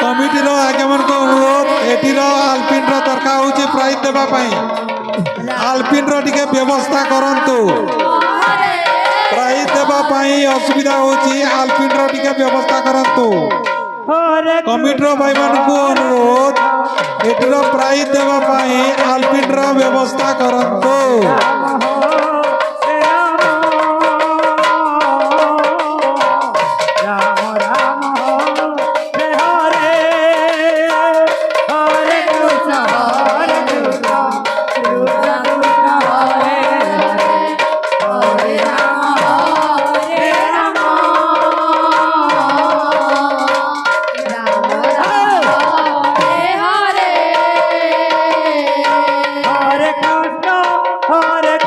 कमिटीर आगमन को अनुरोध एटीर आलपिन दरकार होची प्राइज देबा पई आलपिन टिके व्यवस्था करंतु प्राइज देबा पई असुविधा होची आलपिन टिके व्यवस्था करंतु कमिटीर भाई मान को अनुरोध एटीर प्राइज देबा पई आलपिन व्यवस्था करंतु Hare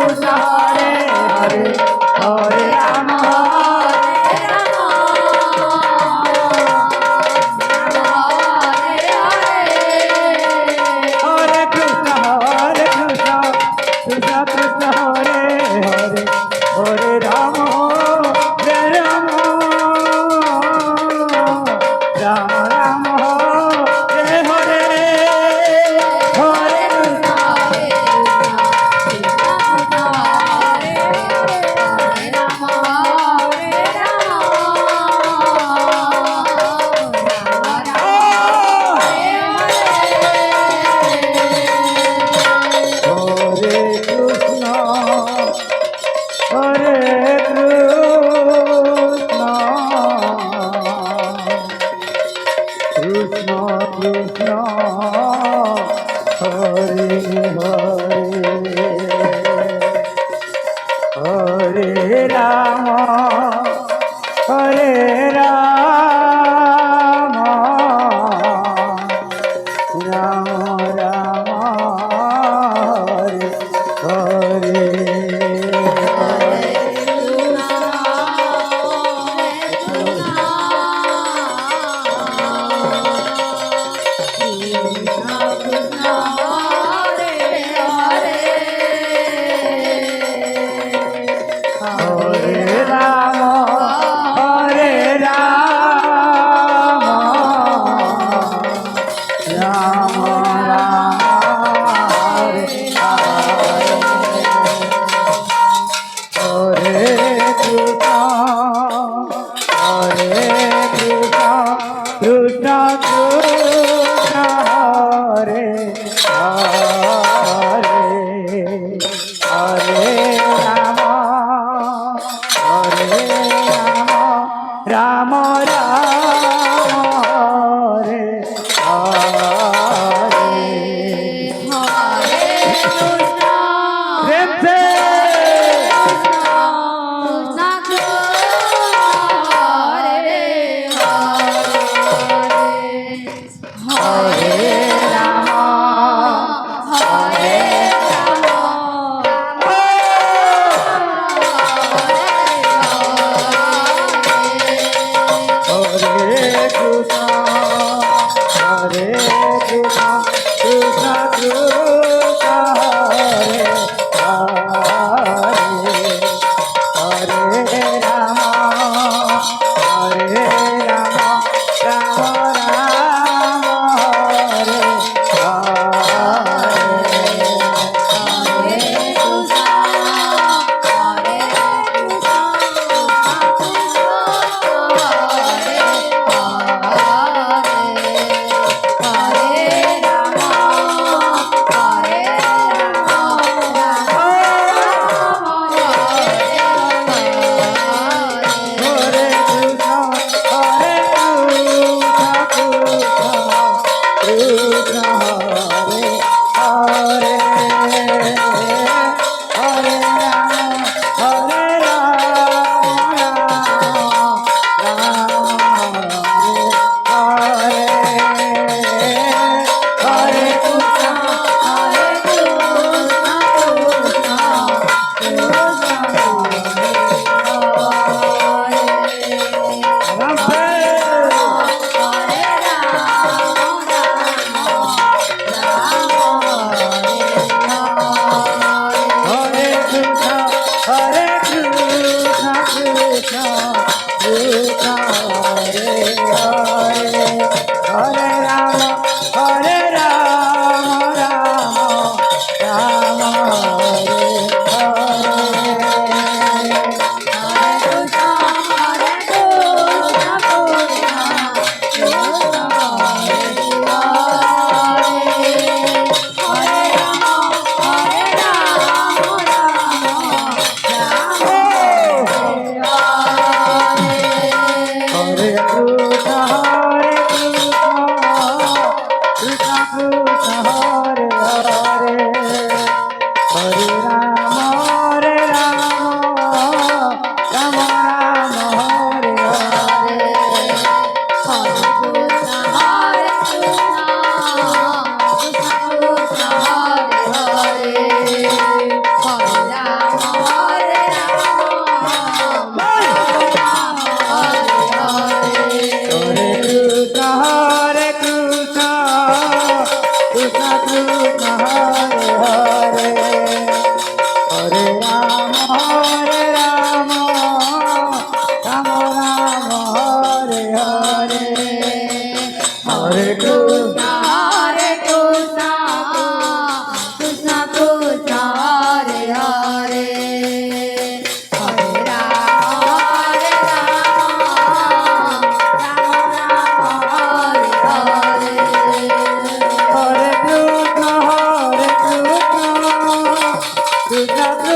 Krishna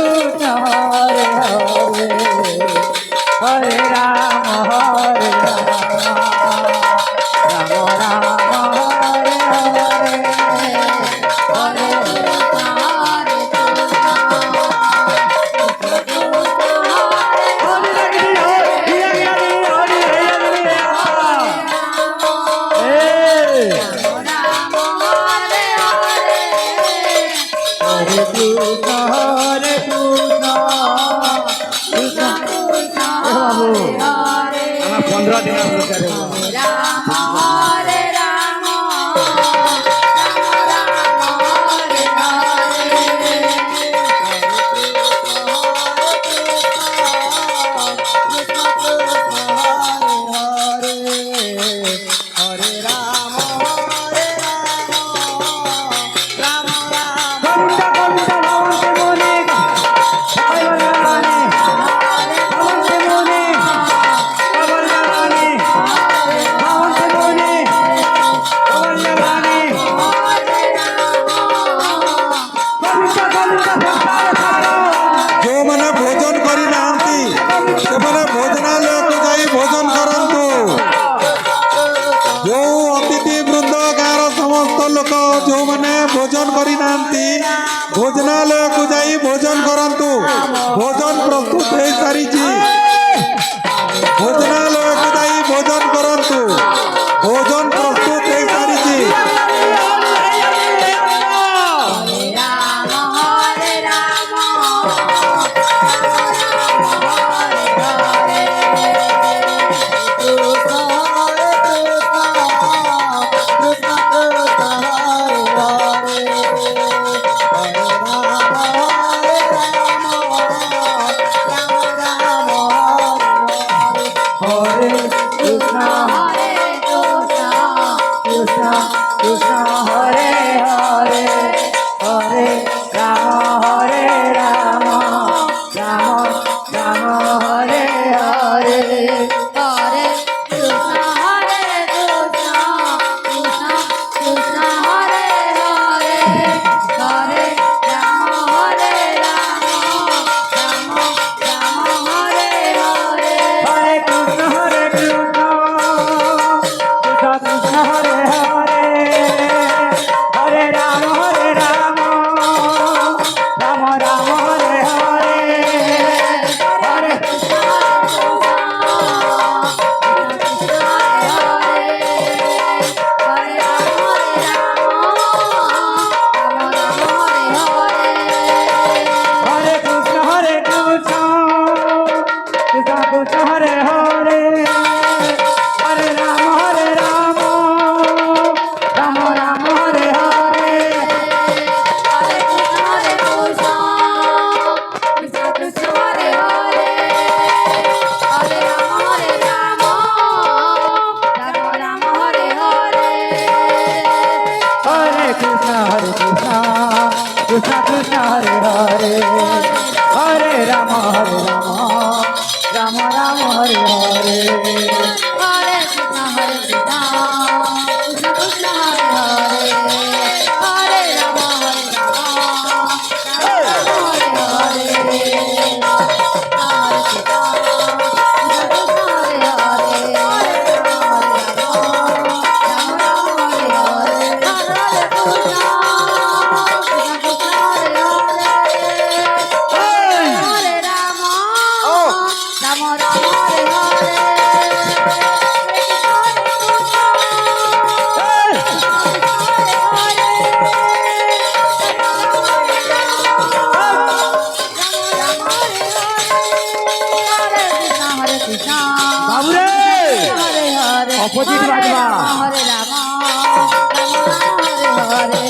Krishna Hare Hare Hare Rama Hare Rama Rama Rama Hare Hare Hare Krishna Hare ଯେଉଁମାନେ ଭୋଜନ କରିନାହାନ୍ତି ସେମାନେ ଭୋଜନାଳୟକୁ ଯାଇ ଭୋଜନ କରନ୍ତୁ। ଯେଉଁ ଅତିଥି ବୃନ୍ଦ ଗାଁର ସମସ୍ତ ଲୋକ ଯେଉଁମାନେ ଭୋଜନ କରିନାହାନ୍ତି ଭୋଜନାଳୟକୁ ଯାଇ ଭୋଜନ କରନ୍ତୁ। ଭୋଜନ ପ୍ରସ୍ତୁତ ହେଇସାରିଛି। ଭୋଜନାଳୟକୁ ଯାଇ ଭୋଜନ କରନ୍ତୁ। ଭୋଜନ ପ୍ରସ୍ତୁତ ହେଇସାରିଛି। Krishna Krishna Hare Hare Hare Rama Rama Rama Hare Hare Hare Krishna Krishna Krishna Hare Hare Hare Rama Rama Hare opposite বাজবা হরে রাম হরে হরে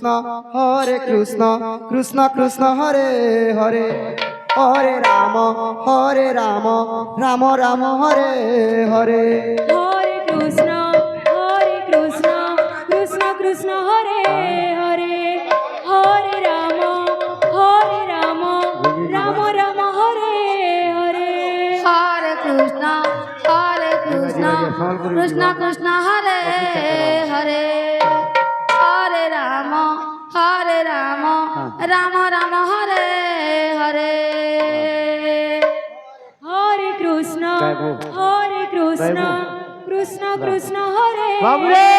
কৃষ্ণ হরে কৃষ্ণ কৃষ্ণ কৃষ্ণ হরে হরে হরে রাম রাম রাম হরে হরে হরে কৃষ্ণ কৃষ্ণ কৃষ্ণ হরে হরে হরে রাম রাম রাম হরে হরে হরে কৃষ্ণ কৃষ্ণ কৃষ্ণ হরে হরে হরে রাম রাম রাম হরে হরে হরে কৃষ্ণ কৃষ্ণ কৃষ্ণ হরে বাবরে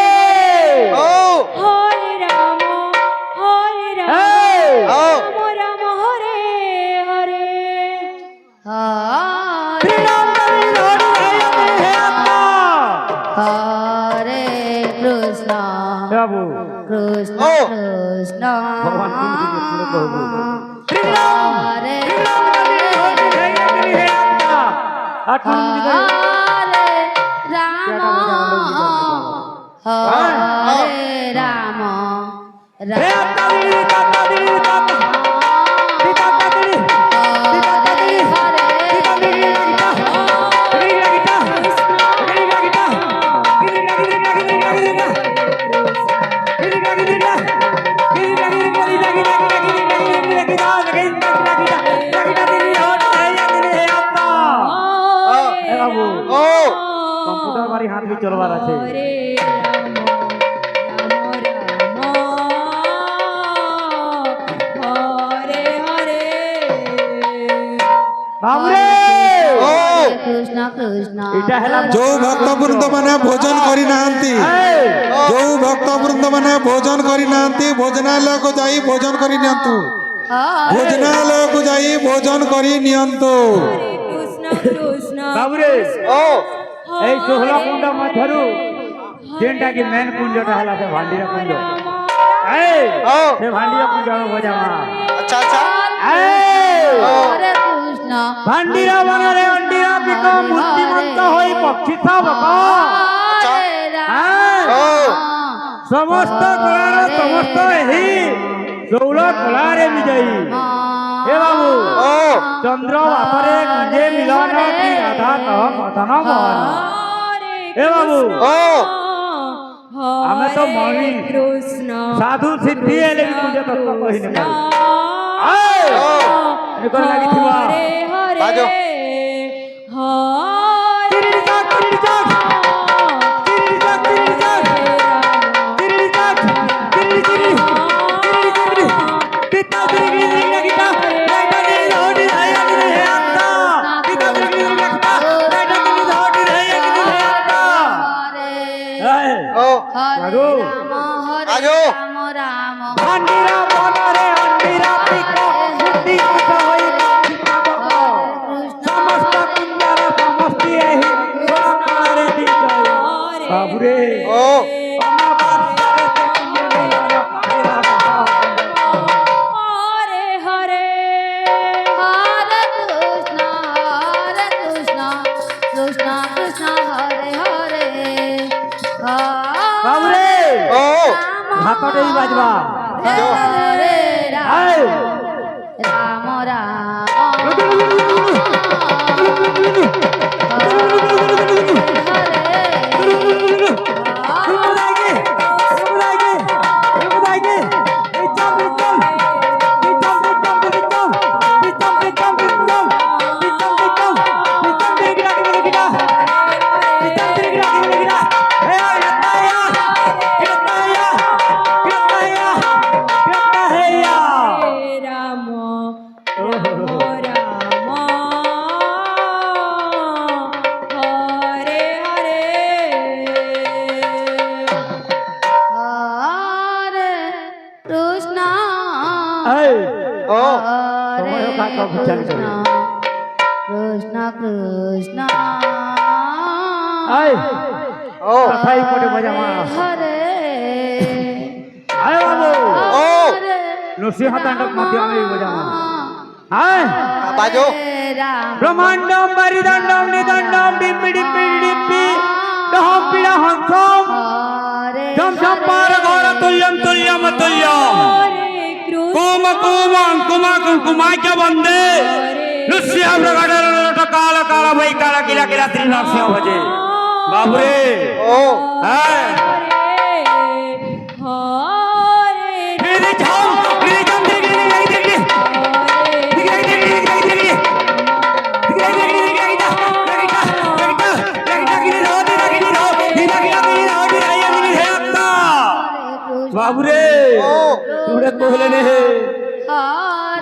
হরে রাম রাম হরে হরে হরে হরে কৃষ্ণ বাবু কৃষ্ণ কৃষ্ণ ভগবান হরে হরে রাম হরে রাম কম্পিউটার বাড়ি হাত দিয়ে চলবার আছে হরে রাম হরে হরে বাবরে কৃষ্ণ কৃষ্ণ এটা হেলা ଯୋଉ ଭକ୍ତବୃନ୍ଦ ମାନେ ଭୋଜନ କରିନାହାନ୍ତି ଯୋଉ ଭକ୍ତବୃନ୍ଦ ମାନେ ଭୋଜନ କରିନାହାନ୍ତି ଭୋଜନାଳୟକୁ ଯାଇ ଭୋଜନ କରି ନିଅନ୍ତୁ ଭୋଜନାଳୟକୁ ଯାଇ ଭୋଜନ କରି ନିଅନ୍ତୁ କୃଷ୍ଣ ବାବୁରେ এই 16 কুণ্ড মধ্যରୁ যেটা কি মেন কুঞ্জটা হলা সে ভান্ডিরা কুঞ্জ এই সে ভান্ডিরা কুঞ্জ বজামা আচ্ছা আচ্ছা হরে কৃষ্ণ ভান্ডিরা বনরে অন্ডিরা বিক মূর্তিমন্ত হই পক্ষী শাবক হরে রাম সমস্ত কলার সমস্ত এই 16 কলারে বিজয়ী হে বাবু চন্দ্র বাপরে কুঞ্জে মিলন কি রাধা তহ মদন মোহন হে বাবু ଆମେ ତ ମଣି কৃষ্ণ ସାଧୁ ସିଦ୍ଧି ହେଲେ ବି ପୂଜା ତତ୍ତ୍ୱ କହିନି ଏକର ଲାଗିଥିବା ହରେ ବାଜ। হরে রাম আজো। রাম ভান্ডিরা বনরে অন্ডিরা পিক মূর্তি মত হই পক্ষী শাবক সমস্ত কুঞ্জর সমষ্টি এই 16 কলারে বিজয়ী বাবুরে হরে হরে হরে কৃষ্ণ কৃষ্ণ কৃষ্ণ হরে হরে বাবুরে হাতটাই বাজবা হরে এই রাম রাম রাম রাম হরে হরে হরে কৃষ্ণ এই হরে তোমার কাকা বিচার করে। কৃষ্ণ কৃষ্ণ এই কথাই পড়ে বজামা হরে আয় বাবু হরে নরসিংহ তাণ্ডব মধ্যে আমি বজামা আয় বাজো রাম ব্রহ্মাণ্ডম বারিদণ্ডম নিদণ্ডম ডিম্পি ডিম্পি ডিম্পি দহম পিড়া হংসম হরে ঝম ঝম পার ঘর তুল্যম তুল্যম তুল্যম कुमाच्या बंदे नृसिंह प्रकट काल काल वै काला किला किला श्री नरसिंह भजे बाबरे ओ गिरी झाम बाबरे तुड़े कोहले ने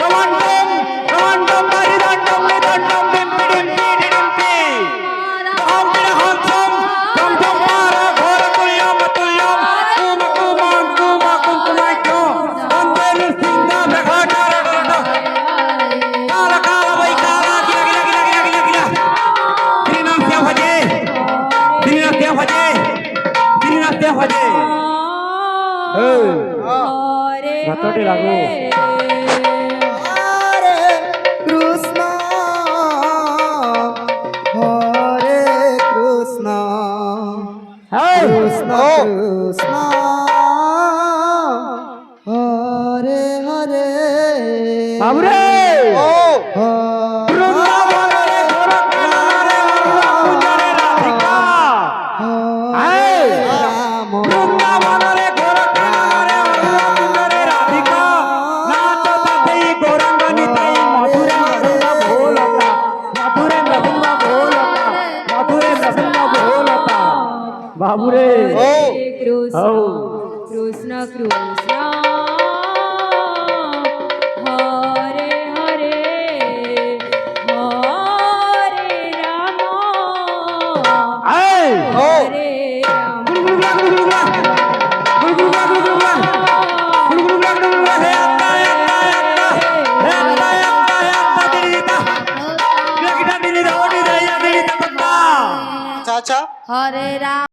कमांडम कमांडम मारी दंडम में दंडम डिम्पी डिम्पी डिम्पी हम बिना हमसम कम कम मारा घोर तुल्यम तुल्यम कुमाक्यो बंदे नृसिंह प्रकट काला काला वै काला किला किला किला किला किला किला श्री नरसिंह भजे श्री नरसिंह भजे श्री नरसिंह भजे भातटे लागो हरे कृष्ण कृष्ण कृष्ण हरे हरे बाबरे ओ वृंदावन रे गोरखनाथ रे कुंज रे राधिका राम वृंदावन रे गोरखनाथ रे कुंज रे राधिका नाच तई गौरंगनी तई मधुरे नृसिंह भोलता मधुरे नृसिंह भोलता मधुरे नृसिंह भोलता बाबरे ओ कृष्ण औ कृष्ण कृष्ण हरे हरे हरे राम आए ओ हरे राम गुलगुला गुलगुला गुलगुला गुलगुला गुलगुला गुलगुला हे अत्ता हे अत्ता हे अत्ता हे अत्ता हे अत्ता दिलीता किला किला दिलीता ओडी दया दिलीता पत्ता चाचा हरे राम